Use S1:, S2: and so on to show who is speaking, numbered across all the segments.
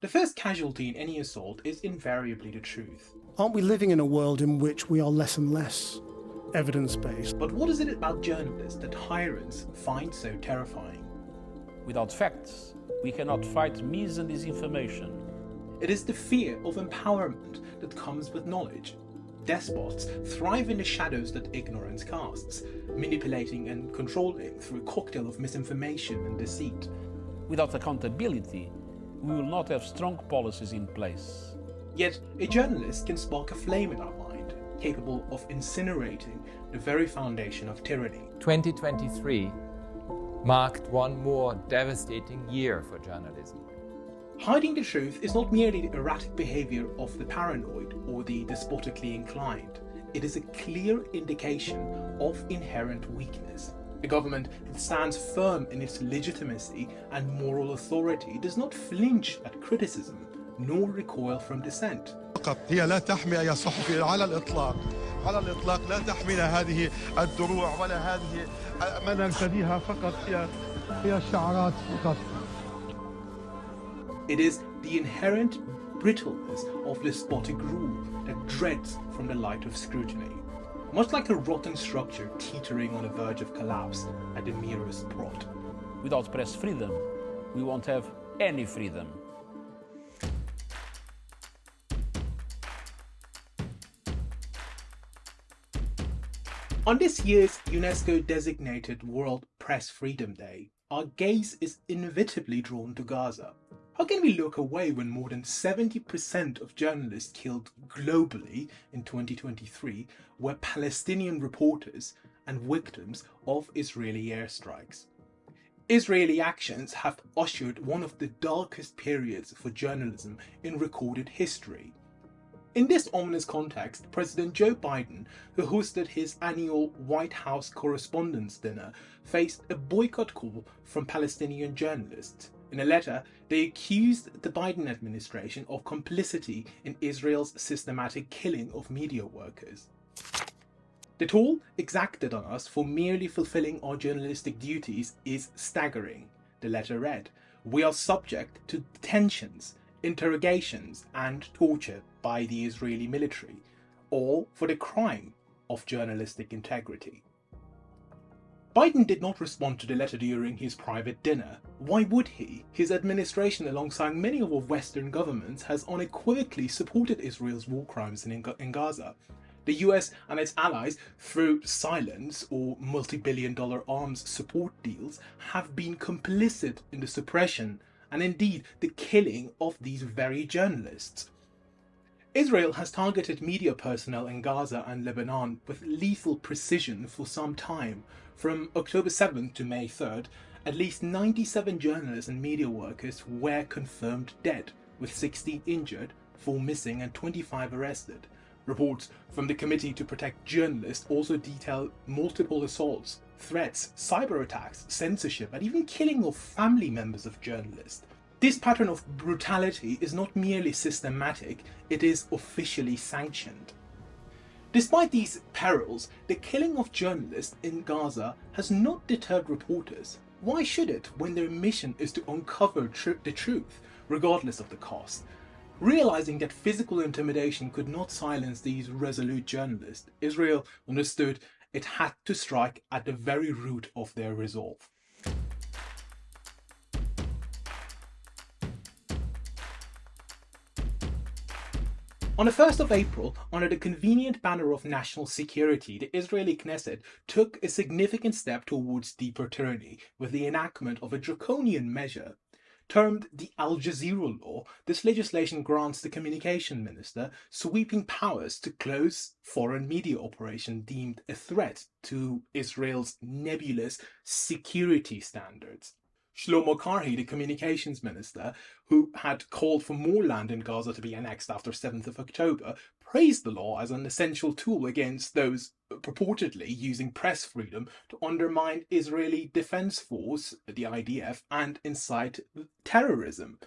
S1: The first casualty in any assault is invariably the truth.
S2: Aren't we living in a world in which we are less and less evidence-based?
S1: But what is it about journalists that tyrants find so terrifying?
S3: Without facts, we cannot fight mis and disinformation.
S1: It is the fear of empowerment that comes with knowledge. Despots thrive in the shadows that ignorance casts, manipulating and controlling through a cocktail of misinformation and deceit.
S3: Without accountability, we will not have strong policies in place.
S1: Yet, a journalist can spark a flame in our mind, capable of incinerating the very foundation of tyranny.
S4: 2023 marked one more devastating year for journalism.
S1: Hiding the truth is not merely the erratic behavior of the paranoid or the despotically inclined. It is a clear indication of inherent weakness. A government that stands firm in its legitimacy and moral authority does not flinch at criticism, nor recoil from dissent.
S5: هي لا تحمي أي صحفي على الإطلاق لا تحمينا هذه الدروع ولا هذه ما نرتديها فقط هي الشعارات فقط.
S1: It is the inherent brittleness of despotic rule that dreads from the light of scrutiny, much like a rotten structure teetering on the verge of collapse at the merest prod.
S3: Without press freedom, we won't have any freedom.
S1: On this year's UNESCO-designated World Press Freedom Day, our gaze is inevitably drawn to Gaza. How can we look away when more than 70% of journalists killed globally in 2023 were Palestinian reporters and victims of Israeli airstrikes? Israeli actions have ushered one of the darkest periods for journalism in recorded history. In this ominous context, President Joe Biden, who hosted his annual White House Correspondents' Dinner, faced a boycott call from Palestinian journalists. In a letter, they accused the Biden administration of complicity in Israel's systematic killing of media workers. The toll exacted on us for merely fulfilling our journalistic duties is staggering, the letter read. We are subject to detentions, interrogations and torture by the Israeli military, all for the crime of journalistic integrity. Biden did not respond to the letter during his private dinner. Why would he? His administration, alongside many of our Western governments, has unequivocally supported Israel's war crimes in Gaza. The US and its allies, through silence or multi-billion-dollar arms support deals, have been complicit in the suppression and indeed the killing of these very journalists. Israel has targeted media personnel in Gaza and Lebanon with lethal precision for some time. From October 7th to May 3rd, at least 97 journalists and media workers were confirmed dead, with 16 injured, 4 missing and 25 arrested. Reports from the Committee to Protect Journalists also detail multiple assaults, threats, cyber attacks, censorship, and even killing of family members of journalists. This pattern of brutality is not merely systematic, it is officially sanctioned. Despite these perils, the killing of journalists in Gaza has not deterred reporters. Why should it, when their mission is to uncover the truth, regardless of the cost? Realizing that physical intimidation could not silence these resolute journalists, Israel understood it had to strike at the very root of their resolve. On the 1st of April, under the convenient banner of national security, the Israeli Knesset took a significant step towards deeper tyranny with the enactment of a draconian measure. Termed the Jazeera Law, this legislation grants the communication minister sweeping powers to close foreign media operations deemed a threat to Israel's nebulous security standards. Shlomo Karhi, the communications minister, who had called for more land in Gaza to be annexed after 7th of October, praised the law as an essential tool against those purportedly using press freedom to undermine Israeli Defense Force, the IDF, and incite terrorism.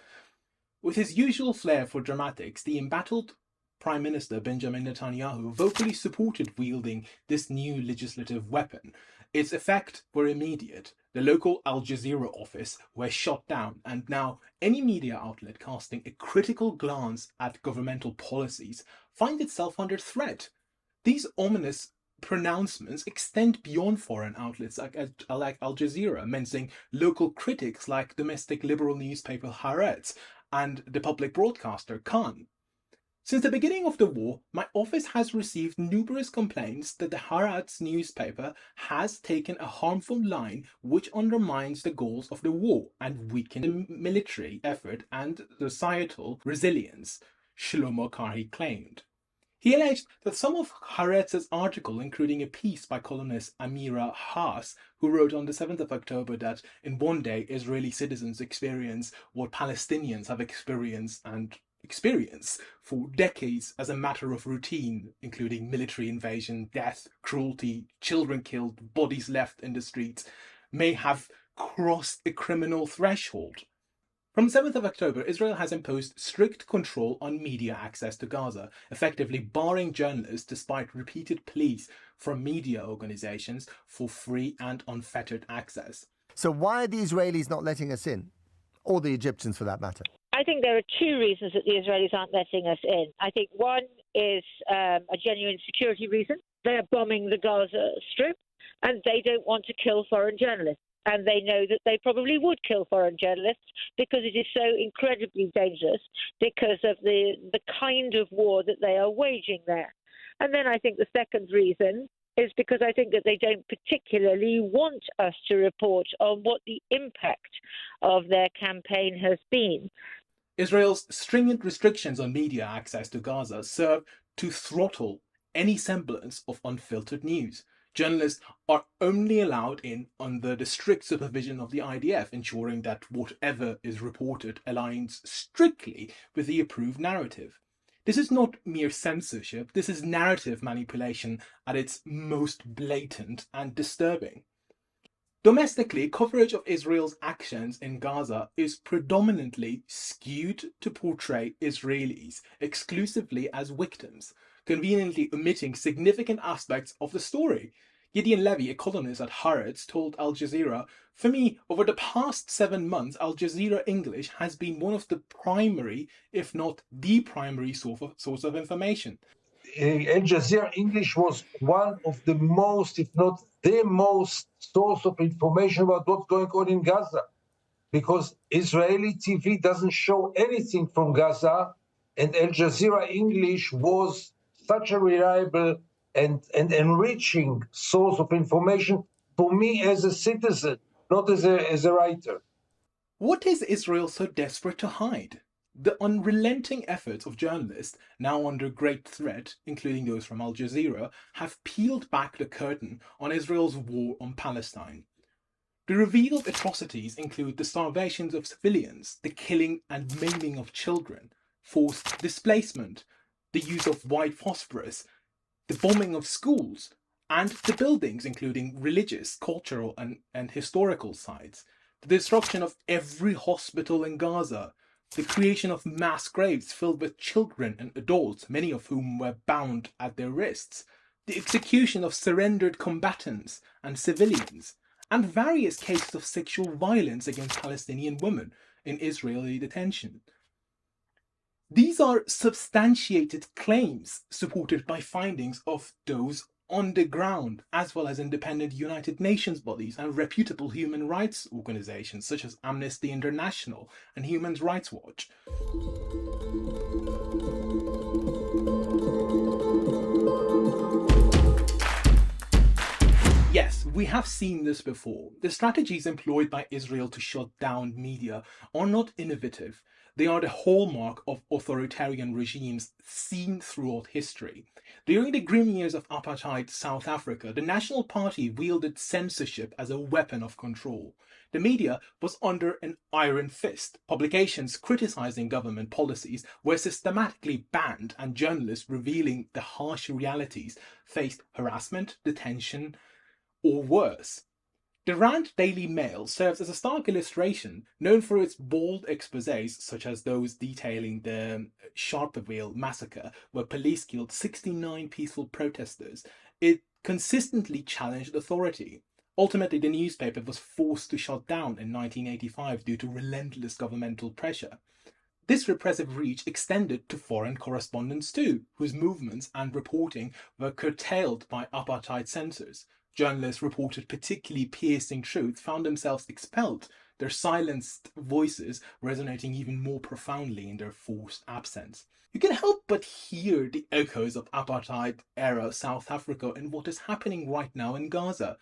S1: With his usual flair for dramatics, the embattled Prime Minister Benjamin Netanyahu vocally supported wielding this new legislative weapon. Its effects were immediate. The local Al Jazeera office were shut down, and now any media outlet casting a critical glance at governmental policies finds itself under threat. These ominous pronouncements extend beyond foreign outlets like Al Jazeera, menacing local critics like domestic liberal newspaper Haaretz and the public broadcaster Khan. Since the beginning of the war, my office has received numerous complaints that the Haaretz newspaper has taken a harmful line which undermines the goals of the war and weakens the military effort and societal resilience, Shlomo Karhi claimed. He alleged that some of Haaretz's article, including a piece by columnist Amira Haas, who wrote on the 7th of October that in one day Israeli citizens experience what Palestinians have experienced and experience for decades as a matter of routine, including military invasion, death, cruelty, children killed, bodies left in the streets, may have crossed a criminal threshold. From the 7th of October, Israel has imposed strict control on media access to Gaza, effectively barring journalists despite repeated pleas from media organizations for free and unfettered access.
S6: So why are the Israelis not letting us in? Or the Egyptians, for that matter?
S7: I think there are two reasons that the Israelis aren't letting us in. I think one is a genuine security reason. They're bombing the Gaza Strip, and they don't want to kill foreign journalists. And they know that they probably would kill foreign journalists because it is so incredibly dangerous because of the kind of war that they are waging there. And then I think the second reason is because I think that they don't particularly want us to report on what the impact of their campaign has been.
S1: Israel's stringent restrictions on media access to Gaza serve to throttle any semblance of unfiltered news. Journalists are only allowed in under the strict supervision of the IDF, ensuring that whatever is reported aligns strictly with the approved narrative. This is not mere censorship, this is narrative manipulation at its most blatant and disturbing. Domestically, coverage of Israel's actions in Gaza is predominantly skewed to portray Israelis exclusively as victims, conveniently omitting significant aspects of the story. Gideon Levy, a columnist at Haaretz, told Al Jazeera, "For me, over the past 7 months, Al Jazeera English has been one of the primary, if not the primary source of information."
S8: Al Jazeera English was one of the most, if not the most, source of information about what's going on in Gaza, because Israeli TV doesn't show anything from Gaza, and Al Jazeera English was such a reliable and enriching source of information for me as a citizen, not as a writer.
S1: What is Israel so desperate to hide? The unrelenting efforts of journalists, now under great threat, including those from Al Jazeera, have peeled back the curtain on Israel's war on Palestine. The revealed atrocities include the starvations of civilians, the killing and maiming of children, forced displacement, the use of white phosphorus, the bombing of schools, and the buildings, including religious, cultural, and historical sites, the destruction of every hospital in Gaza, the creation of mass graves filled with children and adults, many of whom were bound at their wrists, the execution of surrendered combatants and civilians, and various cases of sexual violence against Palestinian women in Israeli detention. These are substantiated claims supported by findings of those on the ground, as well as independent United Nations bodies and reputable human rights organizations such as Amnesty International and Human Rights Watch. Yes, we have seen this before. The strategies employed by Israel to shut down media are not innovative. They are the hallmark of authoritarian regimes seen throughout history. During the grim years of apartheid South Africa, the National Party wielded censorship as a weapon of control. The media was under an iron fist. Publications criticizing government policies were systematically banned, and journalists revealing the harsh realities faced harassment, detention, or worse. The Rand Daily Mail serves as a stark illustration, known for its bold exposés such as those detailing the Sharperville massacre, where police killed 69 peaceful protesters. It consistently challenged authority. Ultimately, the newspaper was forced to shut down in 1985 due to relentless governmental pressure. This repressive reach extended to foreign correspondents too, whose movements and reporting were curtailed by apartheid censors. Journalists reported particularly piercing truth found themselves expelled, their silenced voices resonating even more profoundly in their forced absence. You can help but hear the echoes of apartheid-era South Africa in what is happening right now in Gaza.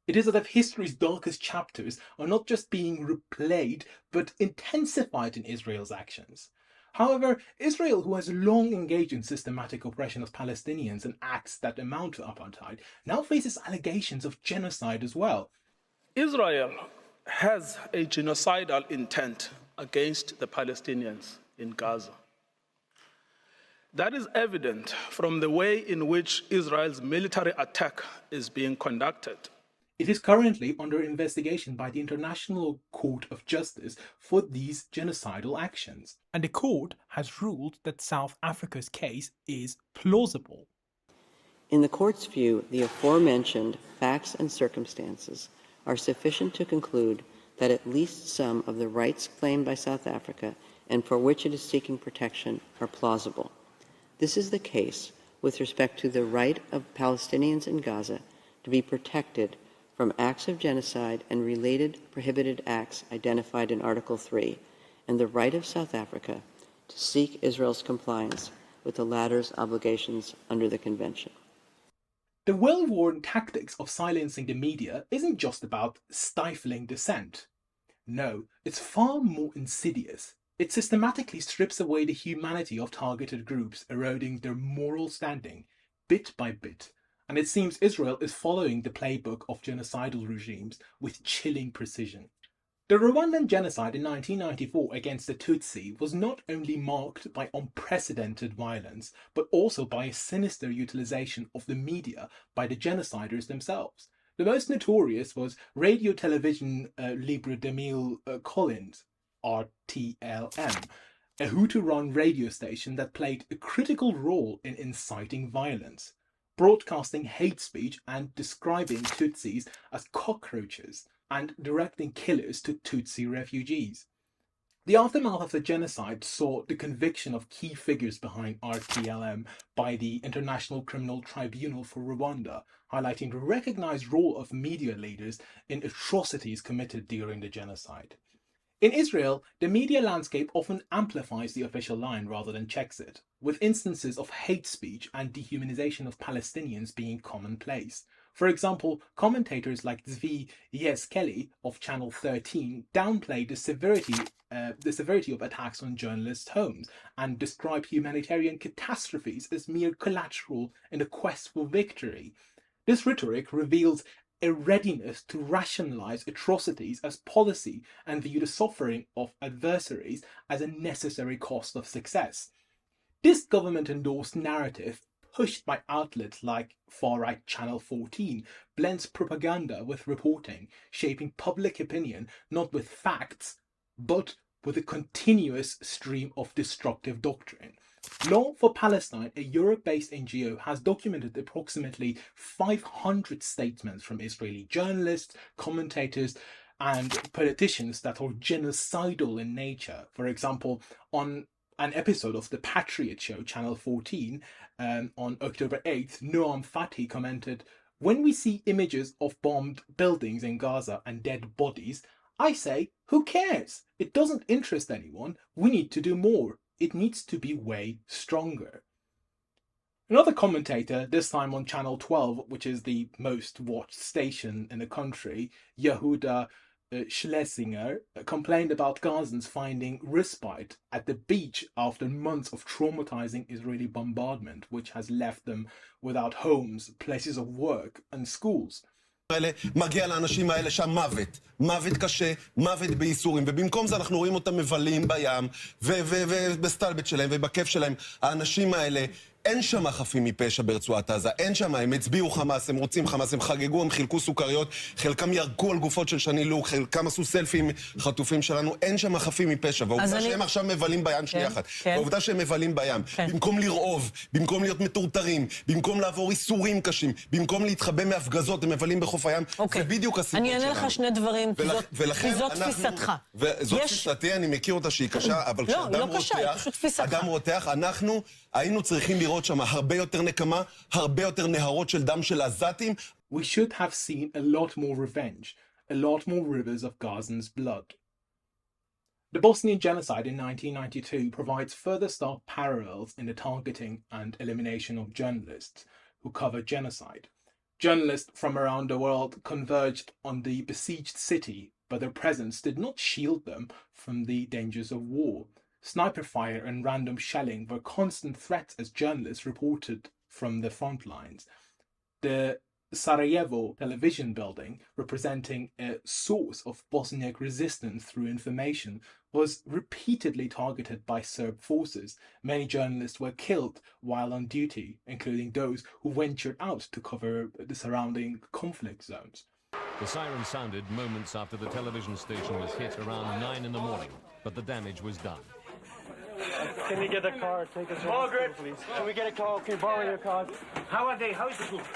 S1: It is as if history's darkest chapters are not just being replayed, but intensified in Israel's actions. However, Israel, who has long engaged in systematic oppression of Palestinians and acts that amount to apartheid, now faces allegations of genocide as well.
S9: Israel has a genocidal intent against the Palestinians in Gaza. That is evident from the way in which Israel's military attack is being conducted.
S1: It is currently under investigation by the International Court of Justice for these genocidal actions. And the court has ruled that South Africa's case is plausible.
S10: In the court's view, the aforementioned facts and circumstances are sufficient to conclude that at least some of the rights claimed by South Africa and for which it is seeking protection are plausible. This is the case with respect to the right of Palestinians in Gaza to be protected from acts of genocide and related prohibited acts identified in Article 3, and the right of South Africa to seek Israel's compliance with the latter's obligations under the Convention.
S1: The well-worn tactics of silencing the media isn't just about stifling dissent. No, it's far more insidious. It systematically strips away the humanity of targeted groups, eroding their moral standing, bit by bit. And it seems Israel is following the playbook of genocidal regimes with chilling precision. The Rwandan Genocide in 1994 against the Tutsi was not only marked by unprecedented violence, but also by a sinister utilization of the media by the genociders themselves. The most notorious was Radio Television Libre de Mille Collines, RTLM, a Hutu-run radio station that played a critical role in inciting violence, broadcasting hate speech and describing Tutsis as cockroaches and directing killers to Tutsi refugees. The aftermath of the genocide saw the conviction of key figures behind RTLM by the International Criminal Tribunal for Rwanda, highlighting the recognized role of media leaders in atrocities committed during the genocide. In Israel, the media landscape often amplifies the official line rather than checks it, with instances of hate speech and dehumanization of Palestinians being commonplace. For example, commentators like Zvi Yeskeli of Channel 13 downplayed the severity of attacks on journalists' homes and described humanitarian catastrophes as mere collateral in a quest for victory. This rhetoric reveals a readiness to rationalize atrocities as policy and view the suffering of adversaries as a necessary cost of success. This government-endorsed narrative, pushed by outlets like far-right Channel 14, blends propaganda with reporting, shaping public opinion not with facts, but with a continuous stream of destructive doctrine. Law for Palestine, a Europe-based NGO, has documented approximately 500 statements from Israeli journalists, commentators, and politicians that are genocidal in nature. For example, on an episode of The Patriot Show, Channel 14, on October 8th, Noam Fathi commented, "When we see images of bombed buildings in Gaza and dead bodies, I say, who cares? It doesn't interest anyone. We need to do more. It needs to be way stronger." Another commentator, this time on Channel 12, which is the most watched station in the country, Yehuda Schlesinger, complained about Gazans finding respite at the beach after months of traumatizing Israeli bombardment, which has left them without homes, places of work, and schools.
S11: מגיע לאנשים האלה שם מוות, מוות קשה, מוות בייסורים, ובמקום זה אנחנו רואים אותם מבלים בים, ובסטלבט שלהם, ובכיף שלהם. האנשים האלה אין שם חפים מפשע ברצועת עזה, אין שם, הם הצביעו חמאס, הם רוצים חמאס, הם חגגו, הם חילקו סוכריות, חלקם ירקו על גופות של שני לוק, חלקם עשו סלפים חטופים שלנו, אין שם חפים מפשע, והעובדה שהם עכשיו מבלים בים, שנייה אחת, והעובדה שהם מבלים בים, במקום לרעוב, במקום להיות מטורטרים, במקום לעבור איסורים קשים, במקום להתחבא מהפגזות, הם מבלים בחוף הים, זה בדיוק הסיפור שלנו.
S12: אני אענה לך שני דברים, כי זאת תפיסתך.
S11: וזאת תפיסתי, אני מכיר אותה שהיא קשה, אבל כשאדם רותח, אנחנו היינו צריכים לראות שם הרבה יותר נקמה, הרבה יותר נהרות של דם של עזתים.
S1: We should have seen a lot more revenge, a lot more rivers of Gazans' blood. The Bosnian Genocide in 1992 provides further stark parallels in the targeting and elimination of journalists who covered genocide. Journalists from around the world converged on the besieged city, but their presence did not shield them from the dangers of war. Sniper fire and random shelling were constant threats as journalists reported from the front lines. The Sarajevo television building, representing a source of Bosniak resistance through information, was repeatedly targeted by Serb forces. Many journalists were killed while on duty, including those who ventured out to cover the surrounding conflict zones.
S13: The siren sounded moments after the television station was hit around 9 in the morning, but the damage was done.
S14: Can we get a car? Take us to Margaret, please. Can we get a car? Can we borrow your car? How are they? How is the group?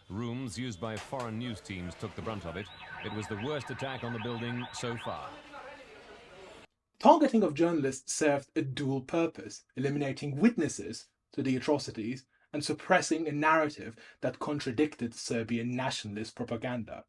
S13: Rooms used by foreign news teams took the brunt of it. It was the worst attack on the building so far.
S1: Targeting of journalists served a dual purpose, eliminating witnesses to the atrocities and suppressing a narrative that contradicted Serbian nationalist propaganda.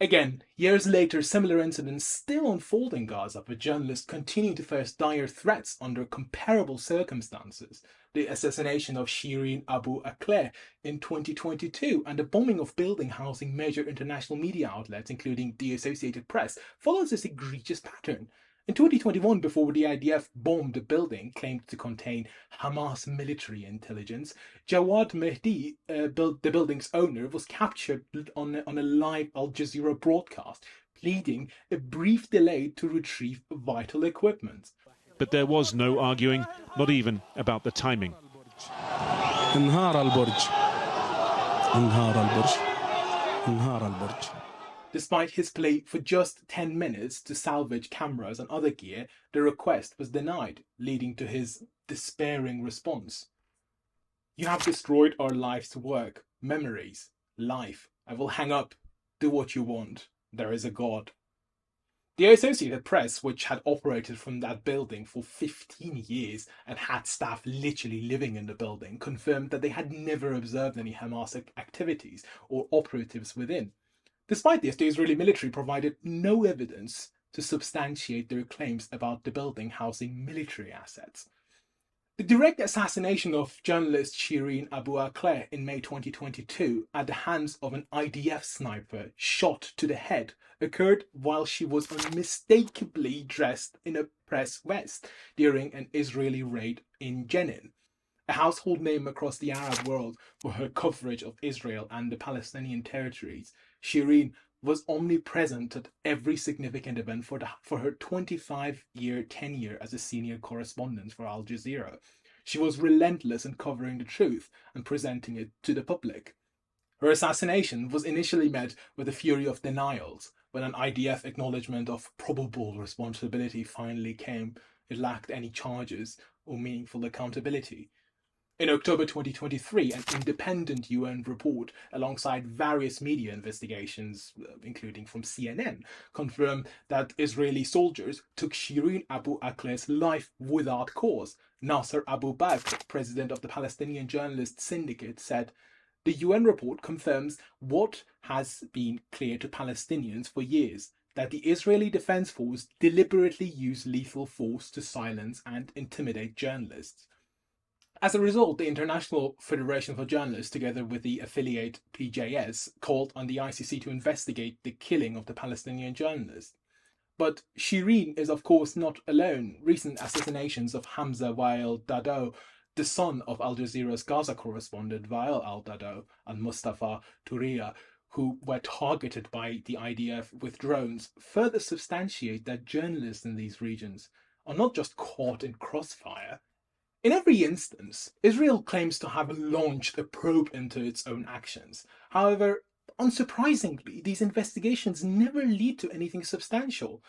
S1: Again, years later, similar incidents still unfold in Gaza, but journalists continue to face dire threats under comparable circumstances. The assassination of Shireen Abu Akleh in 2022 and the bombing of building housing major international media outlets, including the Associated Press, follows this egregious pattern. In 2021, before the IDF bombed a building claimed to contain Hamas military intelligence, Jawad Mehdi, the building's owner, was captured on a live Al Jazeera broadcast, pleading a brief delay to retrieve vital equipment.
S15: But there was no arguing, not even about the timing.
S2: انهار البرج انهار البرج انهار البرج.
S1: Despite his plea for just 10 minutes to salvage cameras and other gear, the request was denied, leading to his despairing response. "You have destroyed our life's work, memories, life. I will hang up. Do what you want. There is a God." The Associated Press, which had operated from that building for 15 years and had staff literally living in the building, confirmed that they had never observed any Hamas activities or operatives within. Despite this, the Israeli military provided no evidence to substantiate their claims about the building housing military assets. The direct assassination of journalist Shireen Abu Akleh in May 2022 at the hands of an IDF sniper shot to the head occurred while she was unmistakably dressed in a press vest during an Israeli raid in Jenin, a household name across the Arab world for her coverage of Israel and the Palestinian territories. Shireen was omnipresent at every significant event for her 25-year tenure as a senior correspondent for Al Jazeera. She was relentless in covering the truth and presenting it to the public. Her assassination was initially met with a fury of denials. When an IDF acknowledgement of probable responsibility finally came, it lacked any charges or meaningful accountability. In October 2023, an independent UN report, alongside various media investigations, including from CNN, confirmed that Israeli soldiers took Shireen Abu Akleh's life without cause. Nasser Abu Bakr, president of the Palestinian Journalists Syndicate, said, "The UN report confirms what has been clear to Palestinians for years, that the Israeli Defense Force deliberately used lethal force to silence and intimidate journalists." As a result, the International Federation for Journalists, together with the affiliate PJS, called on the ICC to investigate the killing of the Palestinian journalist. But Shireen is of course not alone. Recent assassinations of Hamza Wael Dado, the son of Al Jazeera's Gaza correspondent Wael al-Dado, and Mustafa Turia, who were targeted by the IDF with drones, further substantiate that journalists in these regions are not just caught in crossfire. In every instance, Israel claims to have launched a probe into its own actions. However, unsurprisingly, these investigations never lead to anything substantial.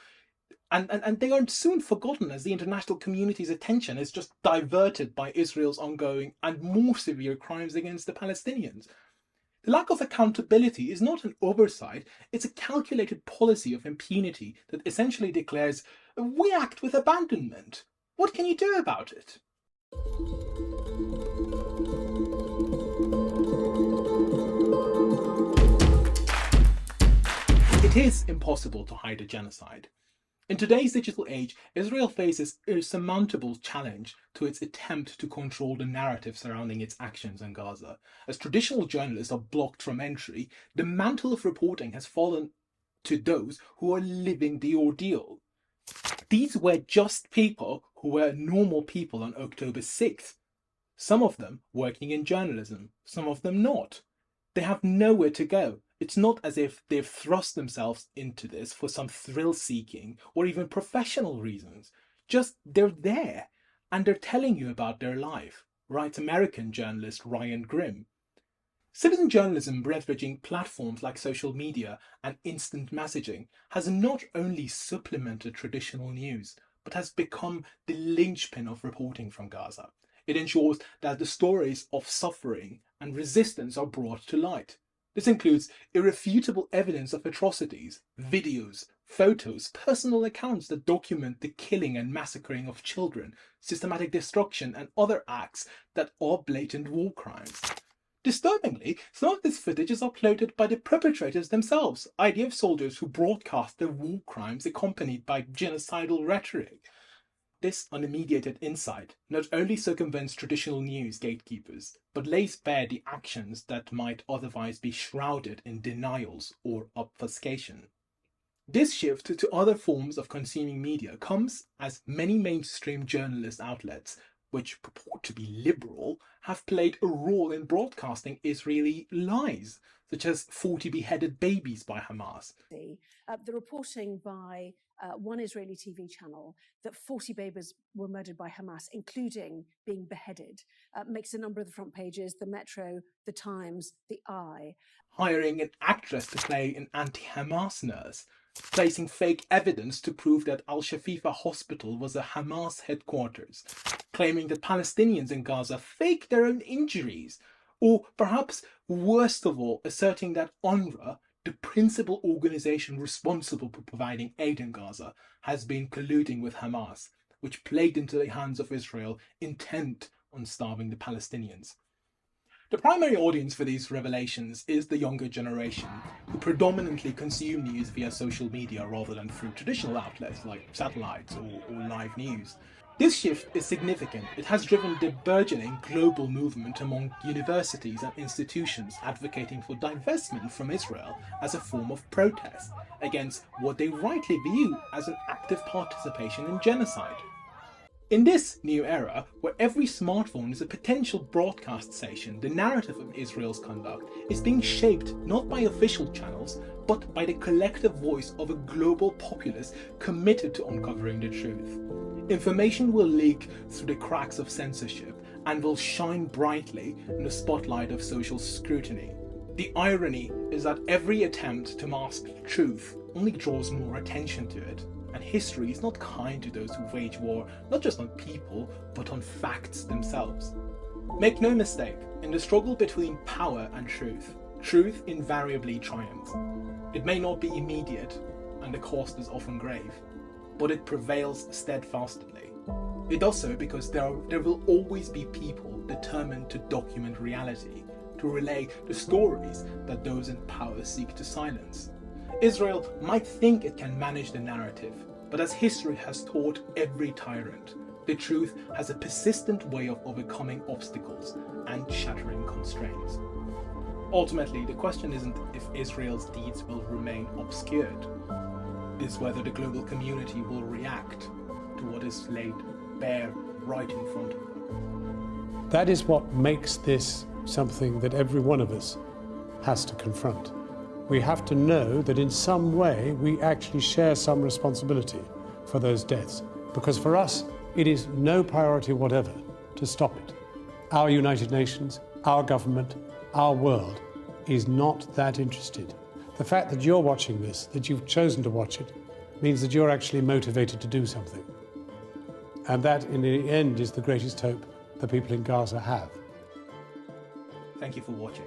S1: And they are soon forgotten as the international community's attention is just diverted by Israel's ongoing and more severe crimes against the Palestinians. The lack of accountability is not an oversight, it's a calculated policy of impunity that essentially declares, we act with abandonment. What can you do about it? It is impossible to hide a genocide. In today's digital age, Israel faces a surmountable challenge to its attempt to control the narrative surrounding its actions in Gaza. As traditional journalists are blocked from entry, the mantle of reporting has fallen to those who are living the ordeal. These were just people who were normal people on October 6th. Some of them working in journalism, some of them not. They have nowhere to go. It's not as if they've thrust themselves into this for some thrill-seeking or even professional reasons. Just they're there, and they're telling you about their life, writes American journalist Ryan Grimm. Citizen journalism leveraging platforms like social media and instant messaging has not only supplemented traditional news, but has become the linchpin of reporting from Gaza. It ensures that the stories of suffering and resistance are brought to light. This includes irrefutable evidence of atrocities, videos, photos, personal accounts that document the killing and massacring of children, systematic destruction, and other acts that are blatant war crimes. Disturbingly, some of this footage is uploaded by the perpetrators themselves, IDF soldiers who broadcast their war crimes accompanied by genocidal rhetoric. This unmediated insight not only circumvents traditional news gatekeepers, but lays bare the actions that might otherwise be shrouded in denials or obfuscation. This shift to other forms of consuming media comes as many mainstream journalist outlets, which purport to be liberal, have played a role in broadcasting Israeli lies, such as 40 beheaded babies by Hamas.
S16: The reporting by one Israeli TV channel that 40 babies were murdered by Hamas, including being beheaded, makes a number of the front pages, the Metro, the Times, the Eye.
S1: Hiring an actress to play an anti-Hamas nurse, placing fake evidence to prove that Al-Shafifa hospital was a Hamas headquarters, claiming that Palestinians in Gaza faked their own injuries, or perhaps worst of all, asserting that UNRWA, the principal organization responsible for providing aid in Gaza, has been colluding with Hamas, which played into the hands of Israel, intent on starving the Palestinians. The primary audience for these revelations is the younger generation, who predominantly consume news via social media rather than through traditional outlets like satellites or live news. This shift is significant. It has driven the burgeoning global movement among universities and institutions advocating for divestment from Israel as a form of protest against what they rightly view as an active participation in genocide. In this new era, where every smartphone is a potential broadcast station, the narrative of Israel's conduct is being shaped not by official channels, but by the collective voice of a global populace committed to uncovering the truth. Information will leak through the cracks of censorship and will shine brightly in the spotlight of social scrutiny. The irony is that every attempt to mask truth only draws more attention to it. And history is not kind to those who wage war, not just on people, but on facts themselves. Make no mistake, in the struggle between power and truth, truth invariably triumphs. It may not be immediate, and the cost is often grave, but it prevails steadfastly. It does so because there will always be people determined to document reality, to relay the stories that those in power seek to silence. Israel might think it can manage the narrative, but as history has taught every tyrant, the truth has a persistent way of overcoming obstacles and shattering constraints. Ultimately, the question isn't if Israel's deeds will remain obscured, it is whether the global community will react to what is laid bare right in front of them.
S17: That is what makes this something that every one of us has to confront. We have to know that in some way we actually share some responsibility for those deaths. Because for us, it is no priority whatever to stop it. Our United Nations, our government, our world is not that interested. The fact that you're watching this, that you've chosen to watch it, means that you're actually motivated to do something. And that, in the end, is the greatest hope the people in Gaza have.
S1: Thank you for watching.